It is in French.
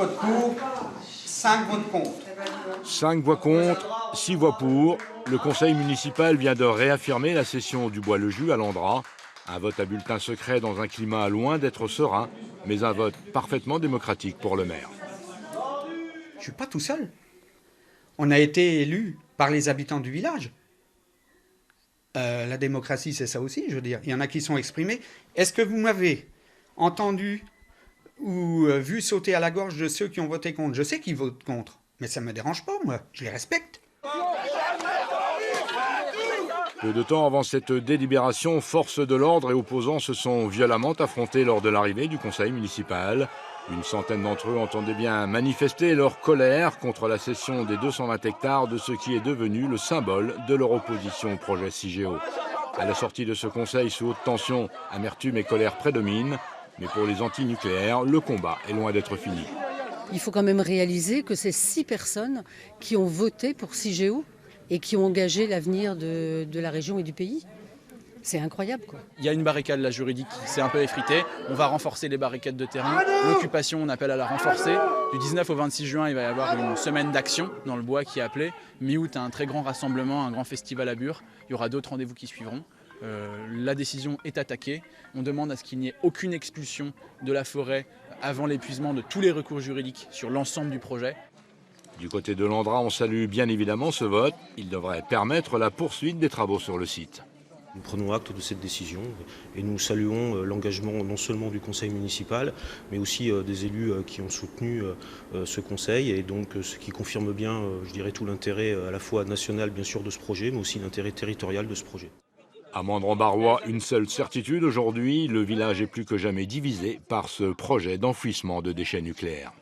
votes pour, 5 votes contre. 5 voix contre, 6 voix pour. Le conseil municipal vient de réaffirmer la cession du Bois-le-Jus à Landras. Un vote à bulletin secret dans un climat loin d'être serein, mais un vote parfaitement démocratique pour le maire. Je ne suis pas tout seul. On a été élus par les habitants du village. La démocratie, c'est ça aussi, je veux dire. Il y en a qui sont exprimés. Est-ce que vous m'avez entendu ou vu sauter à la gorge de ceux qui ont voté contre? Je sais qu'ils votent contre, mais ça ne me dérange pas, moi. Je les respecte. Peu de temps avant cette délibération, forces de l'ordre et opposants se sont violemment affrontés lors de l'arrivée du conseil municipal. Une centaine d'entre eux entendaient bien manifester leur colère contre la cession des 220 hectares de ce qui est devenu le symbole de leur opposition au projet Cigéo. À la sortie de ce conseil sous haute tension, amertume et colère prédominent. Mais pour les anti-nucléaires, le combat est loin d'être fini. Il faut quand même réaliser que c'est 6 personnes qui ont voté pour Cigéo et qui ont engagé l'avenir de la région et du pays. C'est incroyable, quoi. Il y a une barricade là, juridique qui s'est un peu effritée. On va renforcer les barricades de terrain. L'occupation, on appelle à la renforcer. Du 19 au 26 juin, il va y avoir une semaine d'action dans le bois qui est appelée. Mi-août, un très grand rassemblement, un grand festival à Bure. Il y aura d'autres rendez-vous qui suivront. La décision est attaquée. On demande à ce qu'il n'y ait aucune expulsion de la forêt avant l'épuisement de tous les recours juridiques sur l'ensemble du projet. Du côté de Landras, on salue bien évidemment ce vote. Il devrait permettre la poursuite des travaux sur le site. Nous prenons acte de cette décision et nous saluons l'engagement non seulement du conseil municipal, mais aussi des élus qui ont soutenu ce conseil, et donc ce qui confirme bien, je dirais, tout l'intérêt à la fois national bien sûr de ce projet, mais aussi l'intérêt territorial de ce projet. À Mandran-Barrois, une seule certitude aujourd'hui, le village est plus que jamais divisé par ce projet d'enfouissement de déchets nucléaires.